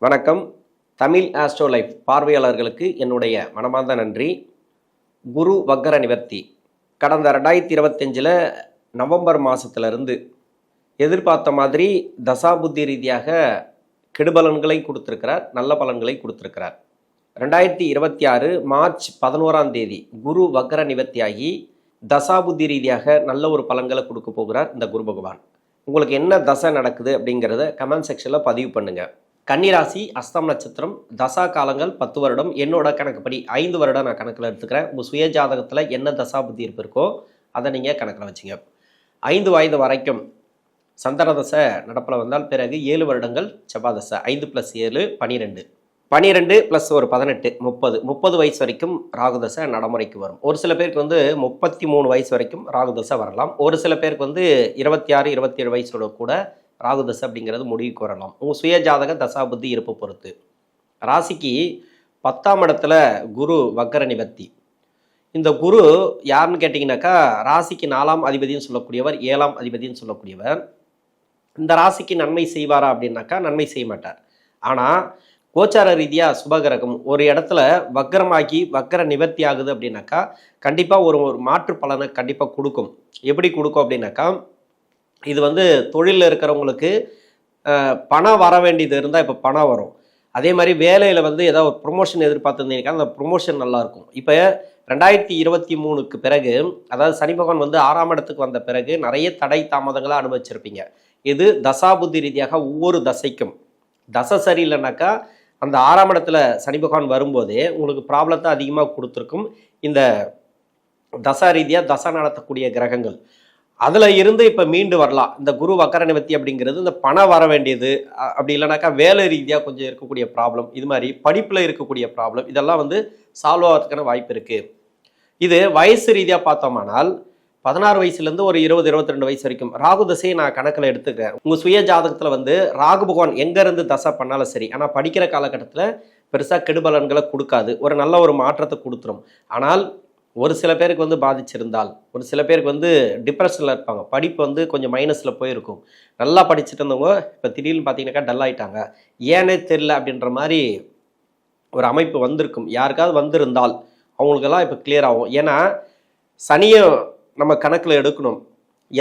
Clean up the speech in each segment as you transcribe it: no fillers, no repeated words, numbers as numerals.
வணக்கம். Tamil astro life பார்வையாளர்களுக்கு என்னுடைய மனமார்ந்த நன்றி. குரு வக்கர நிவர்த்தி கடந்த 2025 நவம்பர் மாதத்துலேருந்து எதிர்பார்த்த மாதிரி தசாபுத்தி ரீதியாக கெடுபலன்களை கொடுத்துருக்கிறார், நல்ல பலன்களை கொடுத்துருக்கிறார். 2026 மார்ச் 11ஆம் தேதி குரு வக்கர நிவர்த்தியாகி தசாபுத்தி ரீதியாக நல்ல ஒரு பலன்களை கொடுக்க போகிறார் இந்த குரு பகவான். உங்களுக்கு என்ன தசை நடக்குது அப்படிங்கிறத கமெண்ட் செக்ஷனில் பதிவு பண்ணுங்கள். கன்னிராசி, அஸ்தம் நட்சத்திரம், தசா காலங்கள் 10 வருடம். என்னோட கணக்குப்படி 5 வருடம் நான் கணக்கில் எடுத்துக்கிறேன். உங்கள் சுய ஜாதகத்தில் என்ன தசா புத்தி இருப்பு இருக்கோ அதை நீங்கள் கணக்கில் வச்சுங்க. 5 வயது வரைக்கும் சந்திர தசை நடப்பில் வந்தால் பிறகு 7 வருடங்கள் செவ்வாய் தசை. 5 + 7 12, 12 + ஒரு 18 30. 30 வயசு வரைக்கும் ராகு தசை நடைமுறைக்கு வரும். ஒரு சில பேருக்கு 33 வயசு வரைக்கும் ராகு தசை வரலாம். ஒரு சில பேருக்கு 26 27 வயசோட கூட ராகு தசை அப்படிங்கிறது முடிவுக்கு வரலாம். உங்கள் சுய ஜாதக தசா புத்தி இருப்பை பொறுத்து. ராசிக்கு 10ஆம் இடத்துல குரு வக்கர நிவர்த்தி. இந்த குரு யாருன்னு கேட்டிங்கனாக்கா ராசிக்கு 4ஆம் அதிபதினு சொல்லக்கூடியவர், 7ஆம் அதிபதினு சொல்லக்கூடியவர். இந்த ராசிக்கு நன்மை செய்வாரா அப்படின்னாக்கா நன்மை செய்ய மாட்டார். ஆனால் கோச்சார ரீதியாக சுபகிரகம் ஒரு இடத்துல வக்கரமாகி வக்கர நிவர்த்தி ஆகுது அப்படின்னாக்கா கண்டிப்பாக ஒரு மாற்று பலனை கண்டிப்பாக கொடுக்கும். எப்படி கொடுக்கும் அப்படின்னாக்கா இது தொழிலில் இருக்கிறவங்களுக்கு பணம் வர வேண்டியது இருந்தால் இப்போ பணம் வரும். அதே மாதிரி வேலையில் ஏதாவது ஒரு ப்ரொமோஷன் எதிர்பார்த்துருந்தீங்கன்னா அந்த ப்ரொமோஷன் நல்லாயிருக்கும். இப்போ 2023க்கு பிறகு, அதாவது சனி பகவான் 6ஆம் இடத்துக்கு வந்த பிறகு நிறைய தடை தாமதங்களை அனுபவிச்சிருப்பீங்க. இது தசாபுத்தி ரீதியாக ஒவ்வொரு தசைக்கும். தசை சரியில்லைனாக்கா அந்த 6ஆம் இடத்துல சனி பகவான் வரும்போதே உங்களுக்கு ப்ராப்ளத்தை அதிகமாக கொடுத்துருக்கும். இந்த தசா ரீதியாக தசை நடத்தக்கூடிய கிரகங்கள் அதில் இருந்து இப்போ மீண்டு வரலாம். இந்த குரு வக்கர நிவர்த்தி அப்படிங்கிறது இந்த பணம் வர வேண்டியது, அப்படி இல்லைனாக்கா வேலை ரீதியாக கொஞ்சம் இருக்கக்கூடிய ப்ராப்ளம், இது மாதிரி படிப்பில் இருக்கக்கூடிய ப்ராப்ளம், இதெல்லாம் சால்வ் ஆகிறதுக்கான வாய்ப்பு இருக்குது. இது வயசு ரீதியாக பார்த்தோம்னால் 16 வயசுலேருந்து ஒரு 20 22 வயசு வரைக்கும் ராகு தசையை நான் கணக்கில் எடுத்துக்கிறேன். உங்கள் சுய ஜாதகத்தில் ராகு பகவான் எங்கேருந்து தசை பண்ணாலும் சரி, ஆனால் படிக்கிற காலகட்டத்தில் பெருசாக கெடுபலன்களை கொடுக்காது, ஒரு நல்ல ஒரு மாற்றத்தை கொடுத்துரும். ஆனால் ஒரு சில பேருக்கு பாதிச்சிருந்தால், ஒரு சில பேருக்கு டிப்ரெஷனில் இருப்பாங்க, படிப்பு கொஞ்சம் மைனஸில் போயிருக்கும். நல்லா படிச்சுட்டு இருந்தவங்க இப்போ திடீர்னு பார்த்தீங்கன்னாக்கா டல் ஆகிட்டாங்க, ஏனே தெரில அப்படின்ற மாதிரி ஒரு அமைப்பு வந்திருக்கும். யாருக்காவது வந்திருந்தால் அவங்களுக்கெல்லாம் இப்போ கிளியர் ஆகும். ஏன்னா சனியை நம்ம கணக்கில் எடுக்கணும்,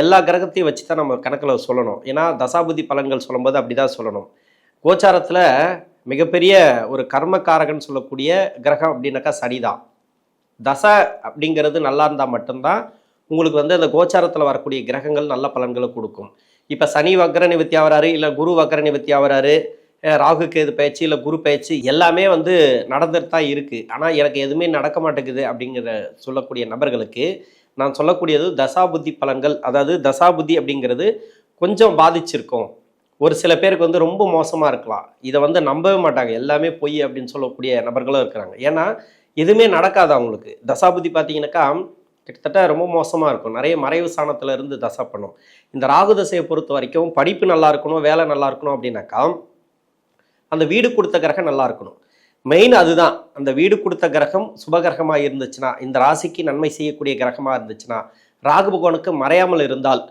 எல்லா கிரகத்தையும் வச்சு தான் நம்ம கணக்கில் சொல்லணும். ஏன்னா தசாபுதி பலன்கள் சொல்லும்போது அப்படி தான் சொல்லணும். கோச்சாரத்தில் மிகப்பெரிய ஒரு கர்மக்காரகன் சொல்லக்கூடிய கிரகம் அப்படின்னாக்கா சனி தான். தசை அப்படிங்கிறது நல்லா இருந்தால் மட்டும்தான் உங்களுக்கு அந்த கோச்சாரத்தில் வரக்கூடிய கிரகங்கள் நல்ல பலன்களை கொடுக்கும். இப்போ சனி வக்கர நிவர்த்தி ஆகிறாரு, இல்லை குரு வக்கர நிவர்த்தி ஆகிறாரு, ராகு கேது பயிற்சி இல்லை குரு பயிற்சி எல்லாமே நடந்துட்டு தான் இருக்குது. ஆனால் எனக்கு எதுவுமே நடக்க மாட்டேங்குது அப்படிங்கிற சொல்லக்கூடிய நபர்களுக்கு நான் சொல்லக்கூடியது தசாபுத்தி பலன்கள். அதாவது தசாபுத்தி அப்படிங்கிறது கொஞ்சம் பாதிச்சிருக்கும். ஒரு சில பேருக்கு ரொம்ப மோசமாக இருக்கலாம். இதை நம்பவே மாட்டாங்க, எல்லாமே பொய் அப்படின்னு சொல்லக்கூடிய நபர்களும் இருக்கிறாங்க. ஏன்னா எதுவுமே நடக்காது அவங்களுக்கு. தசாபுத்தி பார்த்தீங்கன்னாக்கா கிட்டத்தட்ட ரொம்ப மோசமாக இருக்கும். நிறைய மறைவு ஸ்தானத்தில் இருந்து தசை பண்ணும். இந்த ராகு தசையை பொறுத்த வரைக்கும் படிப்பு நல்லா இருக்கணும், வேலை நல்லா இருக்கணும் அப்படின்னாக்கா அந்த வீடு கொடுத்த கிரகம் நல்லா இருக்கணும். மெயின் அதுதான். அந்த வீடு கொடுத்த கிரகம் சுபகிரகமாக இருந்துச்சுன்னா, இந்த ராசிக்கு நன்மை செய்யக்கூடிய கிரகமாக இருந்துச்சுன்னா, ராகு பகவானுக்கு மறையாமல் இருந்தால்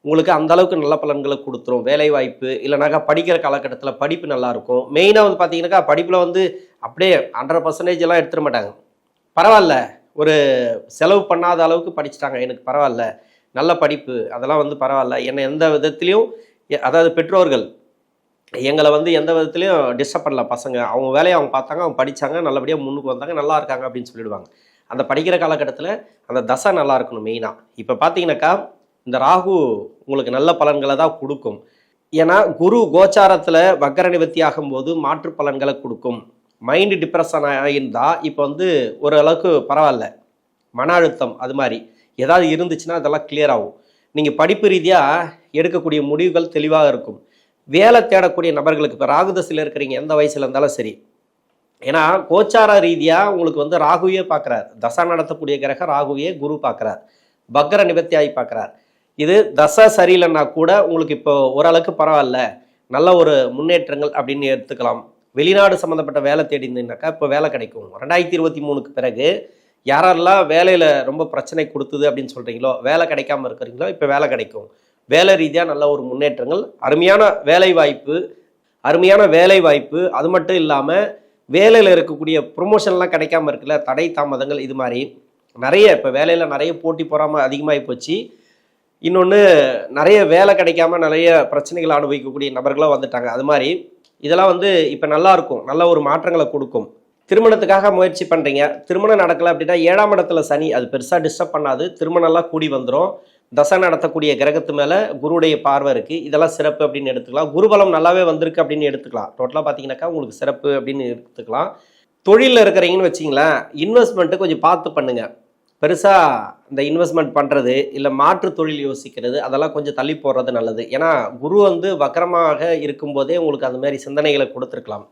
உங்களுக்கு அந்த அளவுக்கு நல்ல பலன்களை கொடுத்துரும். வேலை வாய்ப்பு இல்லைனாக்கா படிக்கிற காலகட்டத்தில் படிப்பு நல்லாயிருக்கும். மெயினாக பார்த்தீங்கன்னாக்கா படிப்பில் அப்படியே 100% எல்லாம் எடுத்துட மாட்டாங்க. பரவாயில்ல, ஒரு செலவு பண்ணாத அளவுக்கு படிச்சுட்டாங்க, எனக்கு பரவாயில்ல, நல்ல படிப்பு, அதெல்லாம் பரவாயில்ல, என்னை எந்த விதத்துலேயும், அதாவது பெற்றோர்கள் எங்களை எந்த விதத்துலையும் டிஸ்டர்ப் பண்ணல, பசங்க அவங்க வேலையை அவங்க பார்த்தாங்க, அவங்க படித்தாங்க, நல்லபடியாக முன்னுக்கு வந்தாங்க, நல்லா இருக்காங்க அப்படின்னு சொல்லிடுவாங்க. அந்த படிக்கிற காலகட்டத்தில் அந்த தசை நல்லா இருக்கணும் மெயினாக. இப்போ பார்த்தீங்கன்னாக்கா இந்த ராகு உங்களுக்கு நல்ல பலன்களை தான் கொடுக்கும். ஏன்னா குரு கோச்சாரத்தில் வக்கர நிவர்த்தி ஆகும்போது மாற்று பலன்களை கொடுக்கும். மைண்டு டிப்ரெஷன் ஆகியிருந்தால் இப்போ ஓரளவுக்கு பரவாயில்ல, மன அழுத்தம் அது மாதிரி ஏதாவது இருந்துச்சுன்னா அதெல்லாம் கிளியர் ஆகும். நீங்கள் படிப்பு ரீதியாக எடுக்கக்கூடிய முடிவுகள் தெளிவாக இருக்கும். வேலை தேடக்கூடிய நபர்களுக்கு இப்போ ராகு தசையில் இருக்கிறீங்க, எந்த வயசில் இருந்தாலும் சரி, ஏன்னா கோச்சார ரீதியாக உங்களுக்கு ராகுவே பார்க்குறார். தசா நடத்தக்கூடிய கிரகம் ராகுவே குரு பார்க்குறார், வக்கர நிவர்த்தி ஆகி பார்க்குறார். இது தசை சரியில்லைன்னா கூட உங்களுக்கு இப்போ ஓரளவுக்கு பரவாயில்ல, நல்ல ஒரு முன்னேற்றங்கள் அப்படின்னு எடுத்துக்கலாம். வெளிநாடு சம்மந்தப்பட்ட வேலை தேடினாக்கா இப்போ வேலை கிடைக்கும். 2023க்கு பிறகு யாரெல்லாம் வேலையில் ரொம்ப பிரச்சனை கொடுத்துது அப்படின்னு சொல்கிறீங்களோ, வேலை கிடைக்காம இருக்கிறீங்களோ, இப்போ வேலை கிடைக்கும். வேலை ரீதியாக நல்ல ஒரு முன்னேற்றங்கள், அருமையான வேலை வாய்ப்பு, அருமையான வேலை வாய்ப்பு, அது மட்டும் இல்லாமல் வேலையில் இருக்கக்கூடிய ப்ரொமோஷன்லாம் கிடைக்காம இருக்குல்ல, தடை தாமதங்கள், இது மாதிரி நிறைய இப்போ வேலையில் நிறைய போட்டி பொறாமல் அதிகமாகி போச்சு. இன்னொன்று, நிறைய வேலை கிடைக்காம நிறைய பிரச்சனைகளை அனுபவிக்கக்கூடிய நபர்களாக வந்துட்டாங்க. அது மாதிரி இதெல்லாம் வந்து இப்போ நல்லாயிருக்கும், நல்ல ஒரு மாற்றங்களை கொடுக்கும். திருமணத்துக்காக முயற்சி பண்ணுறீங்க, திருமணம் நடக்கலை அப்படின்னா 7ஆம் இடத்துல சனி, அது பெருசாக டிஸ்டர்ப் பண்ணாது, திருமணம்லாம் கூடி வந்துடும். தசை நடத்தக்கூடிய கிரகத்து மேலே குருவுடைய பார்வை இருக்குது, இதெல்லாம் சிறப்பு அப்படின்னு எடுத்துக்கலாம். குருபலம் நல்லாவே வந்திருக்கு அப்படின்னு எடுத்துக்கலாம். டோட்டலாக பார்த்தீங்கன்னாக்கா உங்களுக்கு சிறப்பு அப்படின்னு எடுத்துக்கலாம். தொழிலில் இருக்கிறீங்கன்னு வச்சிங்களேன், இன்வெஸ்ட்மெண்ட்டு கொஞ்சம் பார்த்து பண்ணுங்கள். பெருசாக இந்த இன்வெஸ்ட்மெண்ட் பண்ணுறது இல்லை மாற்று தொழில் யோசிக்கிறது அதெல்லாம் கொஞ்சம் தள்ளி போடுறது நல்லது. ஏன்னா குரு வந்து வக்கரமாக இருக்கும்போதே உங்களுக்கு அந்த மாதிரி சிந்தனைகளை கொடுத்துருக்கலாம்.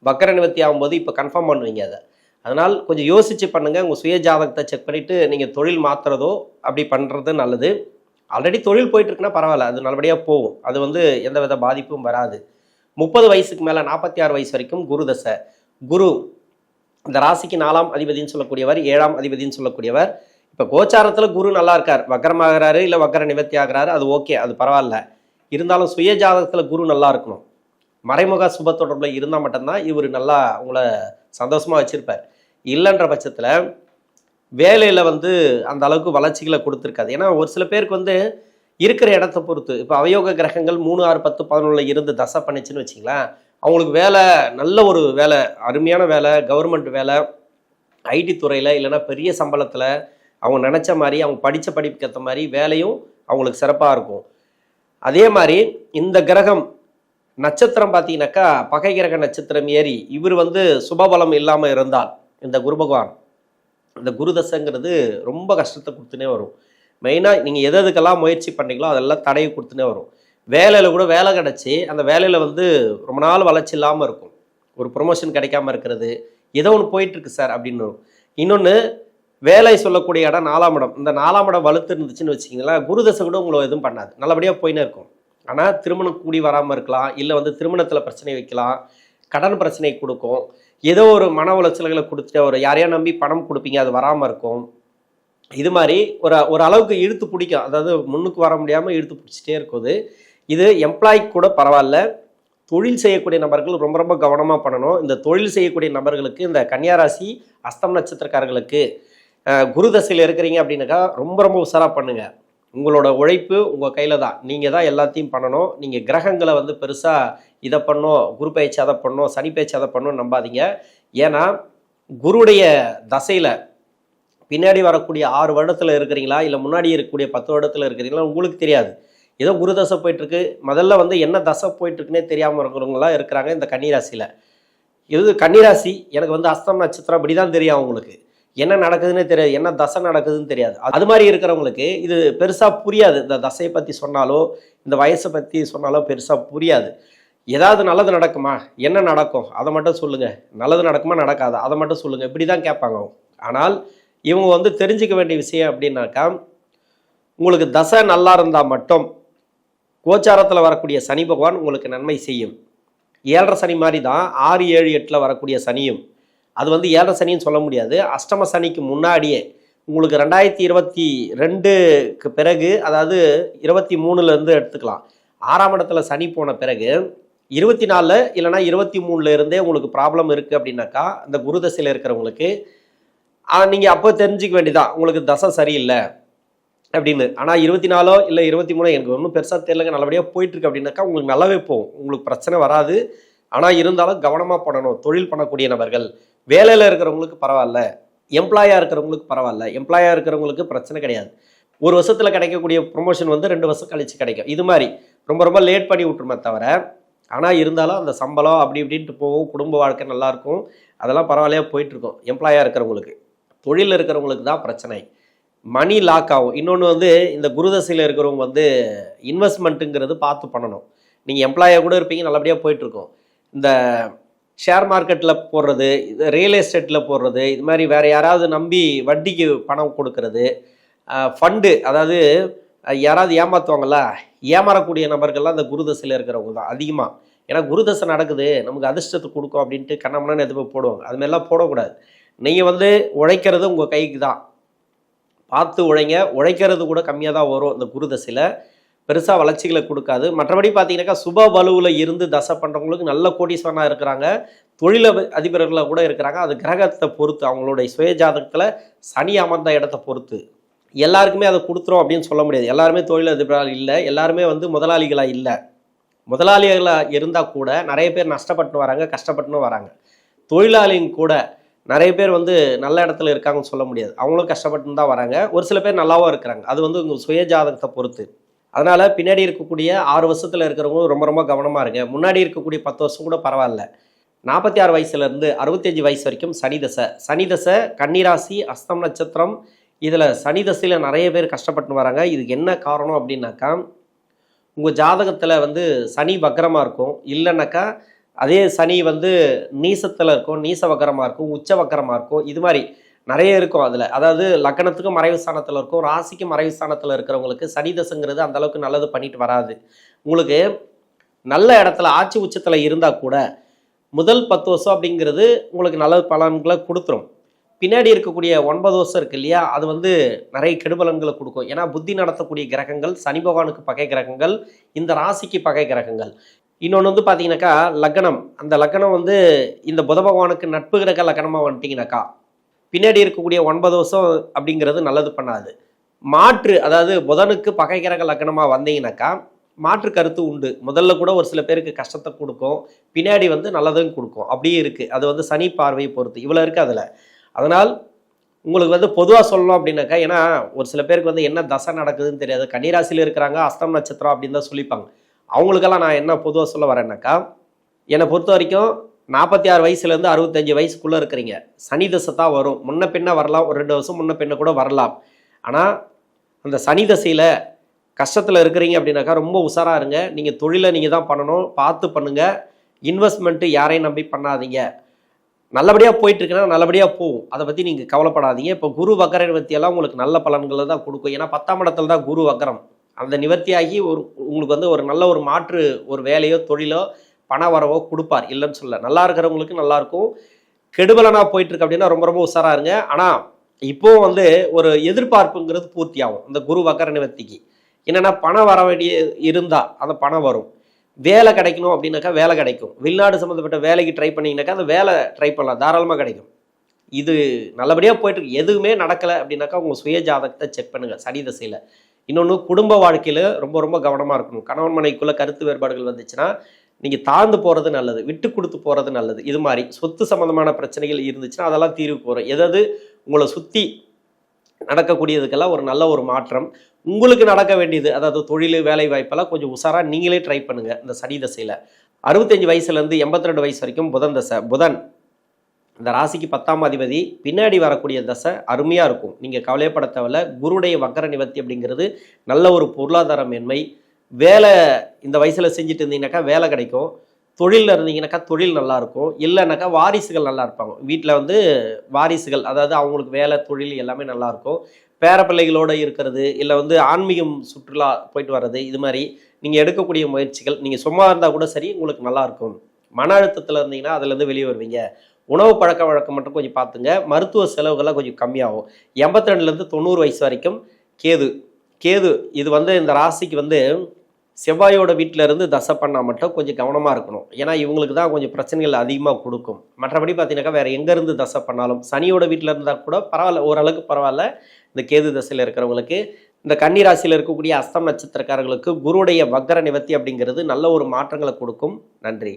வக்கர நிவர்த்தி ஆகும்போது இப்போ கன்ஃபார்ம் பண்ணுவீங்க அதை. அதனால் கொஞ்சம் யோசித்து பண்ணுங்கள். உங்கள் சுய ஜாதகத்தை செக் பண்ணிவிட்டு நீங்கள் தொழில் மாற்றுறதோ அப்படி பண்ணுறது நல்லது. ஆல்ரெடி தொழில் போயிட்டுருக்குன்னா பரவாயில்ல, அது நல்லபடியாக போகும். அது வந்து எந்த வித பாதிப்பும் வராது. 30 வயசுக்கு மேலே 46 வயசு வரைக்கும் குரு தசை. குரு இந்த ராசிக்கு 4ஆம் அதிபதினு சொல்லக்கூடியவர், 7ஆம் அதிபதினு சொல்லக்கூடியவர். இப்போ கோச்சாரத்தில் குரு நல்லா இருக்கார், வக்கரமாகிறாரு இல்லை வக்கர நிவர்த்தி ஆகிறாரு, அது ஓகே, அது பரவாயில்ல. இருந்தாலும் சுய ஜாதகத்தில் குரு நல்லா இருக்கணும். மறைமுக சுப தொடர்பில் இருந்தால் மட்டும்தான் இவர் நல்லா உங்களை சந்தோஷமாக வச்சுருப்பார். இல்லைன்ற பட்சத்தில் வேலையில் வந்து அந்த அளவுக்கு வளர்ச்சிகளை கொடுத்துருக்காது. ஏன்னா ஒரு சில பேருக்கு வந்து இருக்கிற இடத்த பொறுத்து, இப்போ அவயோக கிரகங்கள் 3, 6, 10, 11 இருந்து தசை பண்ணிச்சுன்னு வச்சிங்களேன், அவங்களுக்கு வேலை, நல்ல ஒரு வேலை, அருமையான வேலை, கவர்மெண்ட் வேலை, ஐடி துறையில் இல்லைன்னா பெரிய சம்பளத்தில் அவங்க நினச்ச மாதிரி அவங்க படித்த படிப்புக்கு ஏற்ற மாதிரி வேலையும் அவங்களுக்கு சிறப்பாக இருக்கும். அதே மாதிரி இந்த கிரகம் நட்சத்திரம் பார்த்தீங்கன்னாக்கா பகை கிரக நட்சத்திரம் ஏறி இவர் வந்து சுபபலம் இல்லாமல் இருந்தால் இந்த குரு பகவான், இந்த குரு தசைங்கிறது ரொம்ப கஷ்டத்தை கொடுத்துனே வரும். மெயினாக நீங்கள் எதுக்கெல்லாம் முயற்சி பண்ணீங்களோ அதெல்லாம் தடையை கொடுத்துனே வரும். வேலையில் கூட வேலை கிடச்சி அந்த வேலையில் வந்து ரொம்ப நாள் வளர்ச்சி இல்லாமல் இருக்கும். ஒரு ப்ரொமோஷன் கிடைக்காம இருக்கிறது, ஏதோ ஒன்று போயிட்டுருக்கு சார் அப்படின்னு. இன்னொன்று, வேலை சொல்லக்கூடிய இடம் 4ஆம் இடம். இந்த 4ஆம் இடம் வலுத்து இருந்துச்சுன்னு வச்சிங்களேன், குரு தசை கூட உங்களை எதுவும் பண்ணாது, நல்லபடியாக போயினே இருக்கும். ஆனால் திருமணம் கூடி வராமல் இருக்கலாம், இல்லை வந்து திருமணத்தில் பிரச்சனை வைக்கலாம், கடன் பிரச்சனை கொடுக்கும், ஏதோ ஒரு மன உளைச்சல்களை கொடுத்துட்டு ஒரு யாரையா நம்பி பணம் கொடுப்பீங்க, அது வராமல் இருக்கும். இது மாதிரி ஒரு அளவுக்கு இழுத்து பிடிக்கும், அதாவது முன்னுக்கு வர முடியாமல் இழுத்து பிடிச்சிட்டே இருக்குது. இது எம்ப்ளாய்க்கு கூட பரவாயில்ல, தொழில் செய்யக்கூடிய நபர்கள் ரொம்ப ரொம்ப கவனமாக பண்ணணும். இந்த தொழில் செய்யக்கூடிய நபர்களுக்கு, இந்த கன்னியாராசி அஸ்தம் நட்சத்திரக்காரர்களுக்கு குரு தசையில் இருக்கிறீங்க அப்படின்னாக்கா ரொம்ப ரொம்ப உஷாராக பண்ணுங்கள். உங்களோட உழைப்பு உங்கள் கையில் தான், நீங்கள் தான் எல்லாத்தையும் பண்ணணும். நீங்கள் கிரகங்களை வந்து பெருசாக இதை பண்ணோம், குரு பயிற்சி அதை பண்ணோம், சனி பயிற்சி அதை பண்ணோம் நம்பாதீங்க. ஏன்னா குருடைய தசையில் பின்னாடி வரக்கூடிய 6 வருடத்தில் இருக்கிறீங்களா இல்லை முன்னாடி இருக்கக்கூடிய 10 வருடத்தில் இருக்கிறீங்களா உங்களுக்கு தெரியாது. ஏதோ குரு தசை போயிட்டுருக்கு, முதல்ல வந்து என்ன தசை போயிட்டுருக்குன்னே தெரியாமல் இருக்கிறவங்களாம் இருக்கிறாங்க இந்த கன்னிராசியில். இது கன்னிராசி, எனக்கு வந்து அஸ்தம் நட்சத்திரம் அப்படி தான் தெரியும், அவங்களுக்கு என்ன நடக்குதுன்னே தெரியாது, என்ன தசை நடக்குதுன்னு தெரியாது. அது மாதிரி இருக்கிறவங்களுக்கு இது பெருசாக புரியாது. இந்த தசையை பற்றி சொன்னாலோ இந்த வயசை பற்றி சொன்னாலோ பெருசாக புரியாது. ஏதாவது நல்லது நடக்குமா, என்ன நடக்கும் அதை மட்டும் சொல்லுங்கள், நல்லது நடக்குமா நடக்காதா அதை மட்டும் சொல்லுங்கள், இப்படி தான் கேட்பாங்க. ஆனால் இவங்க வந்து தெரிஞ்சிக்க வேண்டிய விஷயம் அப்படின்னாக்கா, உங்களுக்கு தசை நல்லா இருந்தால் மட்டும் கோச்சாரத்தில் வரக்கூடிய சனி பகவான் உங்களுக்கு நன்மை செய்யும். 7.5 சனி மாதிரி தான் 6, 7, 8 வரக்கூடிய சனியும். அது வந்து 7.5 சனின்னு சொல்ல முடியாது. அஷ்டம சனிக்கு முன்னாடியே உங்களுக்கு 2022க்கு பிறகு, அதாவது 23லேருந்து எடுத்துக்கலாம், 6ஆம் இடத்துல சனி போன பிறகு 24 இல்லைனா 23 இருந்தே உங்களுக்கு ப்ராப்ளம் இருக்குது அப்படின்னாக்கா, இந்த குரு தசையில் இருக்கிறவங்களுக்கு நீங்கள் அப்போ தெரிஞ்சிக்க வேண்டியதான் உங்களுக்கு தசை சரியில்லை அப்படின்னு. ஆனால் 24 இல்லை 23 எனக்கு ஒன்றும் பெருசாக தெரியலங்க, நல்லபடியாக போயிட்டுருக்கு அப்படின்னாக்கா உங்களுக்கு நல்லாவே போகும், உங்களுக்கு பிரச்சனை வராது. ஆனால் இருந்தாலும் கவனமாக பண்ணணும். தொழில் பண்ணக்கூடிய நபர்கள், வேலையில் இருக்கிறவங்களுக்கு பரவாயில்ல, எம்ப்ளாயாக இருக்கிறவங்களுக்கு பரவாயில்ல. எம்ப்ளாயாக இருக்கிறவங்களுக்கு பிரச்சனை கிடையாது. ஒரு வருஷத்தில் கிடைக்கக்கூடிய ப்ரொமோஷன் வந்து 2 வருஷம் கழித்து கிடைக்கும். இது மாதிரி ரொம்ப ரொம்ப லேட் பண்ணி விட்டுருமே தவிர, ஆனால் இருந்தாலும் அந்த சம்பளம் அப்படி இப்படின்ட்டு போகும், குடும்ப வாழ்க்கை நல்லாயிருக்கும், அதெல்லாம் பரவாயில்லையாக போயிட்டுருக்கும். எம்ப்ளாயாக இருக்கிறவங்களுக்கு, தொழிலில் இருக்கிறவங்களுக்கு தான் பிரச்சனை, மணி லாக் ஆகும். இன்னொன்று வந்து இந்த குருதசையில் இருக்கிறவங்க வந்து இன்வெஸ்ட்மெண்ட்டுங்கிறது பார்த்து பண்ணணும். நீங்கள் எம்ப்ளாயாக கூட இருப்பீங்க, நல்லபடியாக போயிட்டுருக்கோம். இந்த ஷேர் மார்க்கெட்டில் போடுறது, ரியல் எஸ்டேட்டில் போடுறது, இது மாதிரி வேறு யாராவது நம்பி வட்டிக்கு பணம் கொடுக்கறது, ஃபண்டு, அதாவது யாராவது ஏமாற்றுவாங்களா, ஏமாறக்கூடிய நபர்கள்லாம் இந்த குருதசையில் இருக்கிறவங்க தான் அதிகமாக. ஏன்னா குருதசை நடக்குது, நமக்கு அதிர்ஷ்டத்தை கொடுக்கும் அப்படின்ட்டு கண்ணமண்ணு எதுவும் போடுவாங்க. அதுமாரிலாம் போடக்கூடாது. நீங்கள் வந்து உழைக்கிறது உங்கள் கைக்கு தான், பார்த்து உழைங்க. உழைக்கிறது கூட கம்மியாக தான் வரும் இந்த குருதசையில். பெருசாக வளர்ச்சிகளை கொடுக்காது. மற்றபடி பார்த்தீங்கன்னாக்கா சுப வலுவில் இருந்து தசை பண்ணுறவங்களுக்கு நல்ல கோடீஸ்வரனாக இருக்கிறாங்க, தொழில் அதிபர்களாக கூட இருக்கிறாங்க. அது கிரகத்தை பொறுத்து, அவங்களுடைய சுய ஜாதகத்தில் சனி அமர்ந்த இடத்த பொறுத்து. எல்லாருக்குமே அதை கொடுத்துரும் அப்படின்னு சொல்ல முடியாது. எல்லாருமே தொழில் அதிபராக இல்லை, எல்லாருமே வந்து முதலாளிகளாக இல்லை. முதலாளிகளாக இருந்தால் கூட நிறைய பேர் நஷ்டப்பட்டு வராங்க, கஷ்டப்பட்டுன்னு வராங்க. தொழிலாளிங்க கூட நிறைய பேர் வந்து நல்ல இடத்துல இருக்காங்கன்னு சொல்ல முடியாது. அவங்களும் கஷ்டப்பட்டுன்னு தான் வராங்க. ஒரு சில பேர் நல்லாவும் இருக்கிறாங்க. அது வந்து உங்கள் சுய ஜாதகத்தை பொறுத்து. அதனால் பின்னாடி இருக்கக்கூடிய 6 வருஷத்தில் இருக்கிறவங்களும் ரொம்ப ரொம்ப கவனமாக இருங்க. முன்னாடி இருக்கக்கூடிய 10 வருஷம் கூட பரவாயில்ல. 46 வயசுலேருந்து 65 வயசு வரைக்கும் சனி தசை. சனி தசை கன்னிராசி, அஸ்தம் நட்சத்திரம். இதில் சனி தசையில் நிறைய பேர் கஷ்டப்பட்டு வராங்க. இதுக்கு என்ன காரணம் அப்படின்னாக்கா, உங்கள் ஜாதகத்தில் வந்து சனி வக்கரமாக இருக்கும், இல்லைன்னாக்கா அதே சனி வந்து நீசத்தில் இருக்கும், நீச வக்கரமாக இருக்கும், உச்ச வக்கரமாக இருக்கும். இது மாதிரி நிறைய இருக்கும் அதில். அதாவது லக்னத்துக்கும் மறைவு ஸ்தானத்தில் இருக்கும், ராசிக்கும் மறைவு ஸ்தானத்தில் இருக்கிறவங்களுக்கு சனி தசைங்கிறது அந்தளவுக்கு நல்லது பண்ணிட்டு வராது. உங்களுக்கு நல்ல இடத்துல ஆட்சி உச்சத்தில் இருந்தால் கூட முதல் 10 வருஷம் அப்படிங்கிறது உங்களுக்கு நல்ல பலன்களை கொடுத்துரும். பின்னாடி இருக்கக்கூடிய 9 வருஷம் இருக்கு இல்லையா, அது வந்து நிறைய கெடுபலன்களை கொடுக்கும். ஏன்னா புத்தி நடத்தக்கூடிய கிரகங்கள் சனி பகவானுக்கு பகை கிரகங்கள், இந்த ராசிக்கு பகை கிரகங்கள். இன்னொன்று வந்து பார்த்தீங்கன்னாக்கா லக்னம், அந்த லக்னம் வந்து இந்த புத பகவானுக்கு நட்பு கிரக லக்னமாக வந்துட்டிங்கனாக்கா பின்னாடி இருக்கக்கூடிய 9 வருஷம் அப்படிங்கிறது நல்லது பண்ணாது. மாற்று, அதாவது புதனுக்கு பகை கிரக லக்னமாக வந்தீங்கன்னாக்கா மாற்று கருத்து உண்டு. முதல்ல கூட ஒரு சில பேருக்கு கஷ்டத்தை கொடுக்கும், பின்னாடி வந்து நல்லதும் கொடுக்கும். அப்படியே இருக்குது. அது வந்து சனி பார்வையை பொறுத்து இவ்வளோ இருக்குது அதில். அதனால் உங்களுக்கு வந்து பொதுவாக சொல்லணும் அப்படின்னாக்கா, ஏன்னா ஒரு சில பேருக்கு வந்து என்ன தசை நடக்குதுன்னு தெரியாது. கன்னிராசியில் இருக்கிறாங்க, அஸ்தம் நட்சத்திரம் அப்படின்னு தான் சொல்லிப்பாங்க. அவங்களுக்கெல்லாம் நான் என்ன பொதுவாக சொல்ல வரேன்னாக்கா, என்னை பொறுத்த வரைக்கும் 46 வயசுலேருந்து 65 வயசுக்குள்ளே இருக்கிறீங்க, சனி தசை தான் வரும். முன்ன பின்ன வரலாம், ஒரு 2 வருஷம் முன்ன பின்ன கூட வரலாம். ஆனால் அந்த சனி தசையில் கஷ்டத்தில் இருக்கிறீங்க அப்படின்னாக்கா ரொம்ப உஷாராக இருங்க. நீங்கள் தொழிலை நீங்கள் தான் பண்ணணும், பார்த்து பண்ணுங்கள். இன்வெஸ்ட்மெண்ட்டு யாரையும் நம்பி பண்ணாதீங்க. நல்லபடியாக போயிட்டுருக்குன்னா நல்லபடியாக போகும், அதை பற்றி நீங்கள் கவலைப்படாதீங்க. இப்போ குரு வக்கர நிவர்த்தியெல்லாம் உங்களுக்கு நல்ல பலன்களை தான் கொடுக்கும். ஏன்னா 10ஆம் இடத்துல தான் குரு வக்கரம். அந்த நிவர்த்தியாகி உங்களுக்கு வந்து ஒரு நல்ல ஒரு மாற்று ஒரு வேலையோ தொழிலோ பண வரவோ கொடுப்பார், இல்லைன்னு சொல்ல. நல்லா இருக்கிறவங்களுக்கு நல்லாயிருக்கும். கெடுபலனாக போயிட்டுருக்கு அப்படின்னா ரொம்ப ரொம்ப உஷாராக இருங்க. ஆனால் இப்போது வந்து ஒரு எதிர்பார்ப்புங்கிறது பூர்த்தி ஆகும் இந்த குரு வக்கர நிவர்த்திக்கு. என்னென்னா பணம் வர வேண்டிய இருந்தால் அந்த பணம் வரும். வேலை கிடைக்கணும் அப்படின்னாக்கா வேலை கிடைக்கும். வெளிநாடு சம்மந்தப்பட்ட வேலைக்கு ட்ரை பண்ணிங்கனாக்கா அந்த வேலை ட்ரை பண்ணலாம், தாராளமாக கிடைக்கும். இது நல்லபடியாக போயிட்டுருக்கு. எதுவுமே நடக்கலை அப்படின்னாக்கா உங்கள் சுய ஜாதகத்தை செக் பண்ணுங்கள் சனி தசையில். இன்னொன்று, குடும்ப வாழ்க்கையில் ரொம்ப ரொம்ப கவனமாக இருக்கணும். கணவன் மனைவிக்குள்ளே கருத்து வேறுபாடுகள் வந்துச்சுன்னா நீங்கள் தாழ்ந்து போகிறது நல்லது, விட்டு கொடுத்து போகிறது நல்லது. இது மாதிரி சொத்து சம்மந்தமான பிரச்சனைகள் இருந்துச்சுன்னா அதெல்லாம் தீர்வுக்கு வரும். எதாவது உங்களை சுற்றி நடக்கக்கூடியதுக்கெல்லாம் ஒரு நல்ல ஒரு மாற்றம். உங்களுக்கு நடக்க வேண்டியது, அதாவது தொழில் வேலை வாய்ப்பெல்லாம் கொஞ்சம் உஷாராக நீங்களே ட்ரை பண்ணுங்கள் இந்த சனி தசையில். 65 வயசுலேருந்து 82 வயசு வரைக்கும் புதன் தசை. புதன் இந்த ராசிக்கு 10ஆம் அதிபதி. பின்னாடி வரக்கூடிய தசை அருமையாக இருக்கும், நீங்கள் கவலைப்பட தேவையில்ல. குருடைய வக்கர நிவர்த்தி அப்படிங்கிறது நல்ல ஒரு பொருளாதார மேன்மை. வேலை இந்த வயசில் செஞ்சுட்டு இருந்தீங்கன்னாக்கா வேலை கிடைக்கும். தொழிலில் இருந்தீங்கன்னாக்கா தொழில் நல்லாயிருக்கும். இல்லைனாக்கா வாரிசுகள் நல்லா இருப்பாங்க. வீட்டில் வந்து வாரிசுகள், அதாவது அவங்களுக்கு வேலை தொழில் எல்லாமே நல்லாயிருக்கும். பேர பிள்ளைகளோடு இருக்கிறது, இல்லை வந்து ஆன்மீகம் சுற்றுலா போயிட்டு வர்றது, இது மாதிரி நீங்கள் எடுக்கக்கூடிய முயற்சிகள், நீங்கள் சும்மா இருந்தால் கூட சரி உங்களுக்கு நல்லாயிருக்கும். மன அழுத்தத்தில் இருந்தீங்கன்னா அதுலேருந்து வெளியே வருவீங்க. உணவு பழக்க வழக்கம் மட்டும் கொஞ்சம் பார்த்துங்க. மருத்துவ செலவுகள்லாம் கொஞ்சம் கம்மியாகும். 82லேருந்து 90 வயசு வரைக்கும் கேது இது வந்து இந்த ராசிக்கு வந்து செவ்வாயோட வீட்டில் இருந்து தசை பண்ணால் மட்டும் கொஞ்சம் கவனமாக இருக்கணும். ஏன்னா இவங்களுக்கு தான் கொஞ்சம் பிரச்சனைகள் அதிகமாக கொடுக்கும். மற்றபடி பார்த்தீங்கன்னாக்கா வேறு எங்கேருந்து தசை பண்ணாலும் சனியோட வீட்டில் இருந்தால் கூட பரவாயில்ல, ஓரளவுக்கு பரவாயில்ல. இந்த கேது தசையில் இருக்கிறவங்களுக்கு, இந்த கன்னி ராசியில் இருக்கக்கூடிய அஸ்தம் நட்சத்திரக்காரர்களுக்கு குருடைய வக்கர நிவர்த்தி அப்படிங்கிறது நல்ல ஒரு மாற்றங்களை கொடுக்கும். நன்றி.